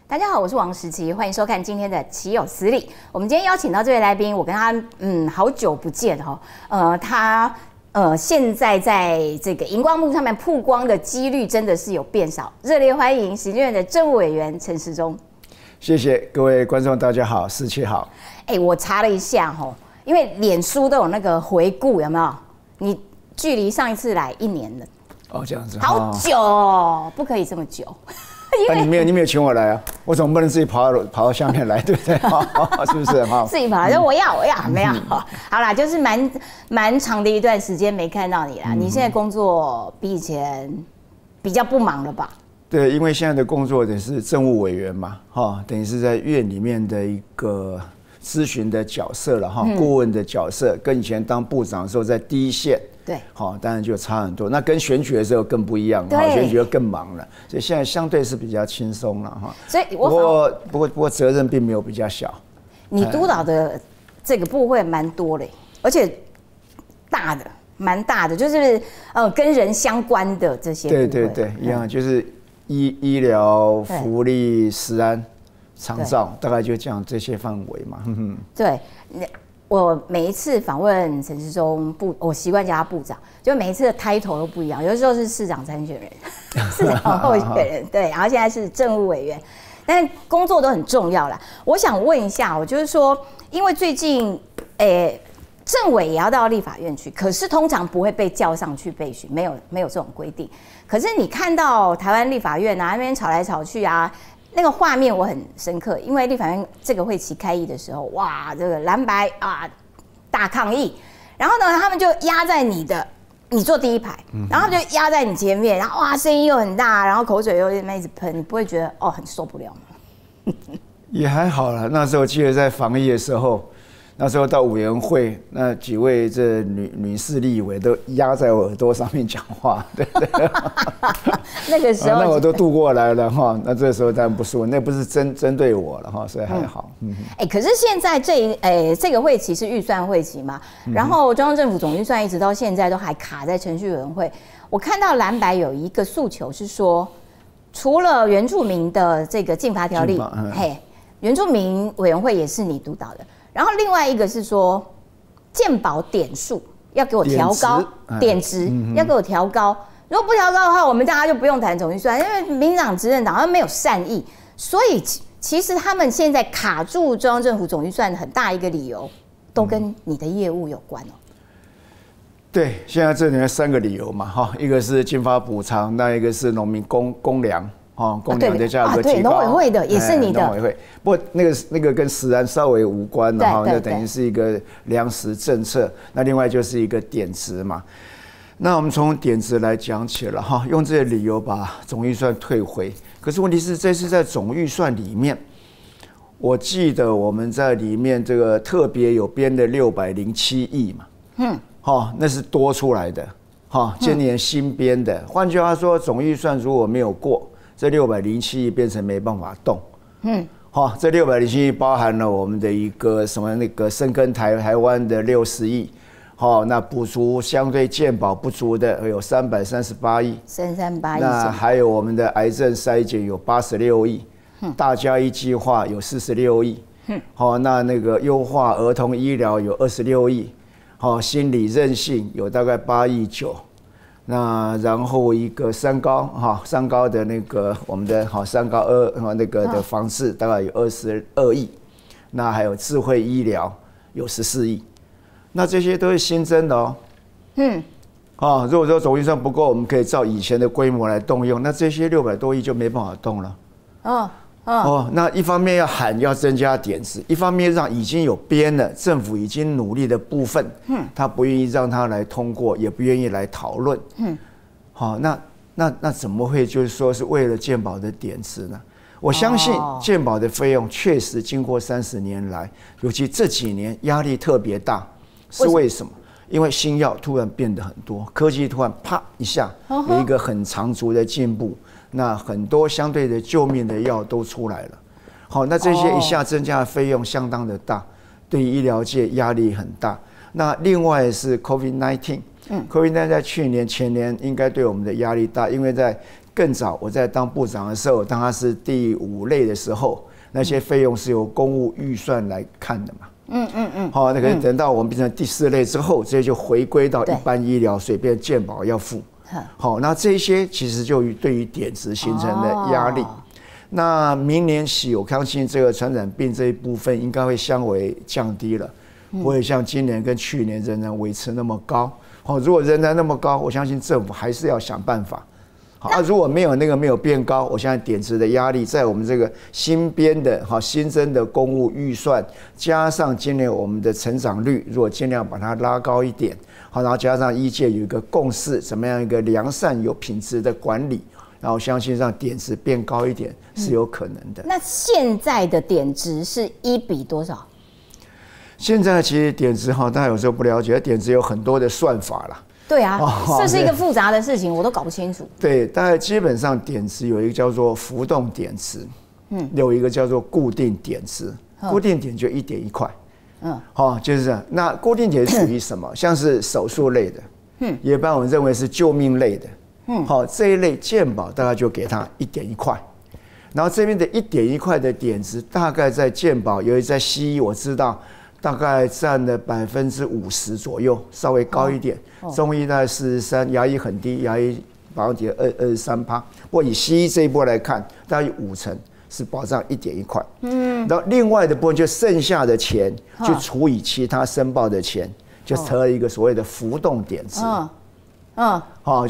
大家好，我是王时琪，欢迎收看今天的《岂有此理》。我们今天邀请到这位来宾，我跟他好久不见哈，他现在在这个荧光幕上面曝光的几率真的是有变少。热烈欢迎行政院的政务委员陈时中。谢谢各位观众，大家好，时琪好。我查了一下哈，因为脸书都有那个回顾，有没有？你距离上一次来1年了。哦，这样子。好久哦，不可以这么久。你没有请我来啊？我总不能自己跑到下面来，对不对？是不是？自己跑来说我要，没有。好啦，就是蛮长的一段时间没看到你啦。你现在工作比以前比较不忙了吧？对，因为现在的工作等于是政务委员嘛，等于是在院里面的一个咨询的角色了哈，顾问的角色，跟以前当部长的时候在第一线。对，好，当然就差很多。那跟选举的时候更不一样，选举又更忙了，所以现在相对是比较轻松了哈。所以不过责任并没有比较小。你督导的这个部会蛮多嘞，而且蛮大的，就是跟人相关的这些部会。对，一样，就是医疗、福利、食安、长照，大概就这样这些范围嘛。对。我每一次访问陈时中我习惯叫他部长，就每一次的 title 都不一样，有的时候是市长参选人、市长候选人，对，然后现在是政务委员，但工作都很重要啦。我想问一下，我就是说，因为最近，政委也要到立法院去，可是通常不会被叫上去备询，没有这种规定。可是你看到台湾立法院啊那边吵来吵去啊。那个画面我很深刻，因为立法院这个会期开议的时候，哇，这个蓝白啊大抗议，然后呢，他们就压在你坐第一排，然后就压在你前面，然后哇，声音又很大，然后口水又一直喷，你不会觉得很受不了吗？也还好啦，那时候记得在防疫的时候。那时候到委员会，那几位这女士立委都压在我耳朵上面讲话，对不对？那个时候，那我都度过来了哈。那这时候当然不是我，那不是针对我了哈，所以还好。可是现在这个会期是预算会期嘛，然后中央政府总预算一直到现在都还卡在程序委员会。我看到蓝白有一个诉求是说，除了原住民的这个禁罚条例，原住民委员会也是你督导的。然后另外一个是说，健保点数要给我调高，点值要给我调高。如果不调高的话，我们大家就不用谈总预算，因为民进党执政党他没有善意，所以其实他们现在卡住中央政府总预算的很大一个理由，都跟你的业务有关哦。对，现在这里面3个理由嘛，一个是经发补偿，那一个是农民公粮。公粮的价格提高，农委会的也是你的。农委会，不过那个跟食安稍微无关的哈，那等于是一个粮食政策。那另外就是一个点值嘛。那我们从点值来讲起了哈，用这些理由把总预算退回。可是问题是，这是在总预算里面，我记得我们在里面这个特别有编的607亿嘛，那是多出来的，今年新编的。换句话说，总预算如果没有过。这607亿变成没办法动，这607亿包含了我们的一个什么那个深耕台湾的60亿，那补足相对健保不足的有338亿，338亿，那还有我们的癌症筛检有86亿，大家一计划有46亿，那个优化儿童医疗有26亿，心理韧性有大概8亿9。那然后一个三高的那个我们的三高那个的防治大概有22亿，那还有智慧医疗有14亿，那这些都是新增的如果说总预算不够，我们可以照以前的规模来动用，那这些600多亿就没办法动了。那一方面要喊要增加点值，一方面让已经有编了政府已经努力的部分，他不愿意让他来通过，也不愿意来讨论，那怎么会就是说是为了健保的点值呢？我相信健保的费用确实经过30年来，尤其这几年压力特别大，是为什么？因为新药突然变得很多，科技突然啪一下有一个很长足的进步。那很多相对的救命的药都出来了，那这些一下增加的费用相当的大，对医疗界压力很大。那另外是 COVID-19，COVID-19 在去年前年应该对我们的压力大，因为在更早我在当部长的时候，当它是第5类的时候，那些费用是由公务预算来看的嘛。好，那可是等到我们变成第4类之后，这些就回归到一般医疗，随便健保要付。好，那这些其实就对于点质形成的压力。那明年起，我相信这个传染病这一部分应该会相为降低了，不会像今年跟去年仍然维持那么高。好，如果仍然那么高，我相信政府还是要想办法。好，如果没有变高，我相信点质的压力在我们这个新编的新增的公务预算，加上今年我们的成长率，如果尽量把它拉高一点，好，然后加上医界有一个共识，怎么样一个良善有品质的管理，然后相信让点质变高一点是有可能的。那现在的点质是1比多少？现在其实点质大家有时候不了解，点质有很多的算法啦。对啊，这是一个复杂的事情，我都搞不清楚。对，大概基本上点质有一个叫做浮动点质，有一个叫做固定点质。固定点就1点1块，就是这样。那固定点属于什么？像是手术类的，一般我们认为是救命类的，这一类健保大概就给它1点1块。然后这边的1点1块的点质，大概在健保，尤其在西医，我知道。大概占了50%左右，稍微高一点。中医大概43%，牙医很低，牙医保障点23%。不过以西医这一波来看，大概有50%是保障1点1块。然后另外的部分就剩下的钱，去除以其他申报的钱，就成了一个所谓的浮动点值。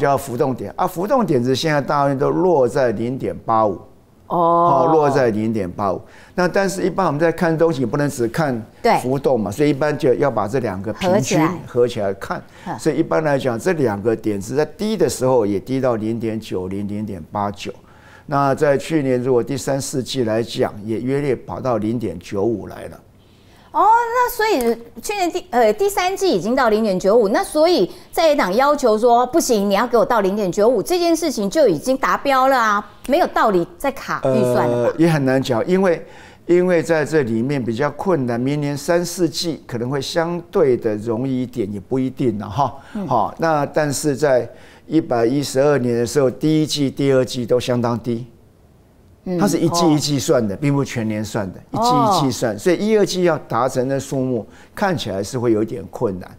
叫浮动点啊，浮动点值现在大部分都落在0.85。落在0.85。那但是，一般我们在看东西不能只看浮动嘛，所以一般就要把这2个平均合起来看。所以一般来讲，这2个点值在低的时候也低到0.90、0.89。那在去年如果第3、4季来讲，也约略跑到0.95来了。那所以去年第3季已经到0.95，那所以在野党要求说不行，你要给我到0.95，这件事情就已经达标了啊，没有道理再卡预算了。也很难讲，因为在这里面比较困难，明年3、4季可能会相对的容易一点，也不一定了哈。那但是在112年的时候，第1季、第2季都相当低。它是一季一季算的，并不全年算的，一季一季算，所以1、2季要达成的数目看起来是会有一点困难。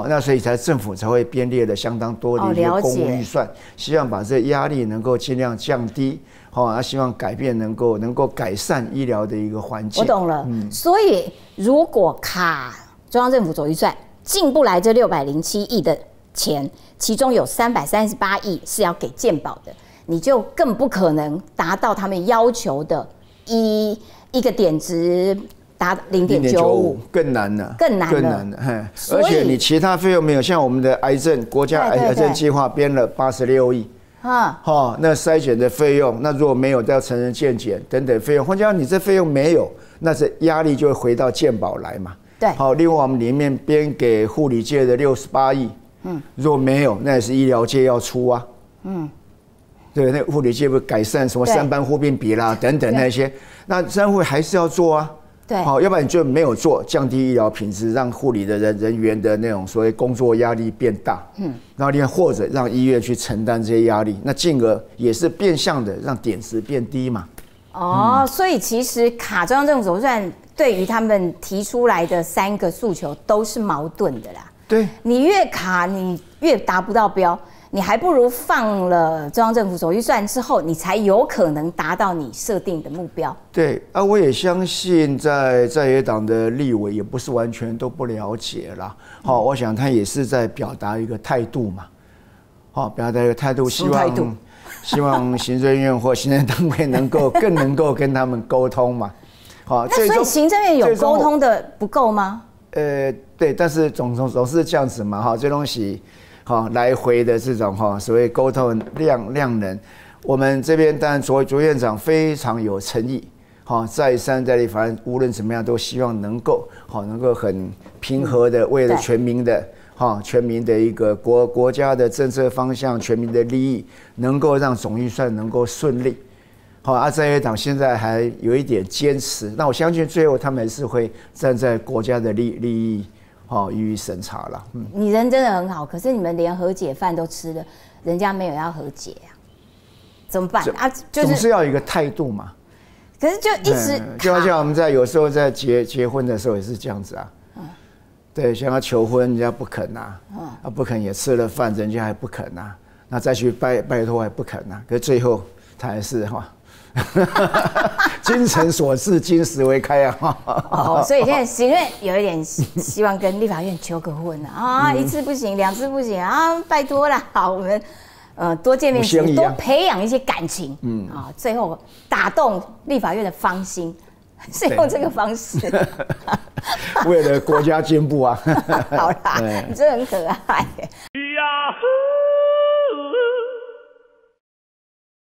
那所以政府才会编列了相当多的一个公务预算，希望把这压力能够尽量降低。希望改变能够改善医疗的一个环境。我懂了，所以如果卡中央政府总预算进不来这607亿的钱，其中有338亿是要给健保的。你就更不可能达到他们要求的一个点值达0.95，更难了，更难了。而且你其他费用没有，像我们的国家癌症计划编了86亿，那筛检的费用，那如果没有到成人健检等等费用，换句话说，你这费用没有，那这压力就会回到健保来嘛。对，另外我们里面编给护理界的68亿，如果没有，那也是医疗界要出啊。对，那护理界不改善什么3班互并比啦等等那些，那3会还是要做啊。对，要不然你就没有做，降低医疗品质，让护理的人员的那种所谓工作压力变大。然后另外或者让医院去承担这些压力，那进而也是变相的让点值变低嘛。所以其实卡中央政府总预算对于他们提出来的3个诉求都是矛盾的啦。对，你越卡，你越达不到标。你还不如放了中央政府总预算之后，你才有可能达到你设定的目标。对啊，我也相信在野党的立委也不是完全都不了解啦。我想他也是在表达一个态度嘛。表达一个态度，希望行政院或行政单位更能够跟他们沟通嘛。那所以行政院有沟通的不够吗？对，但是总是这样子嘛。这东西。来回的这种所谓沟通量能，我们这边当然卓院长非常有诚意，再三再立，反正无论怎么样都希望能够很平和的为了全民的一个国家的政策方向、全民的利益，能够让总预算能够顺利。在野党现在还有一点坚持，那我相信最后他们还是会站在国家的利益。予以审查了。你人真的很好，可是你们连和解饭都吃了，人家没有要和解啊。怎么办啊？总是要有一个态度嘛。可是就一直就好像我们有时候在结婚的时候也是这样子啊。对，想要求婚，人家不肯啊，不肯也吃了饭，人家还不肯啊，那再去拜托还不肯啊，可是最后他还是精诚所至，金石为开啊。哦，所以现在行政院有一点希望跟立法院求个婚啊，一次不行，2次不行啊，拜托啦，好，我们多见面几面，多培养一些感情，最后打动立法院的芳心，是用这个方式。为了国家进步啊。好啦，你真的很可爱。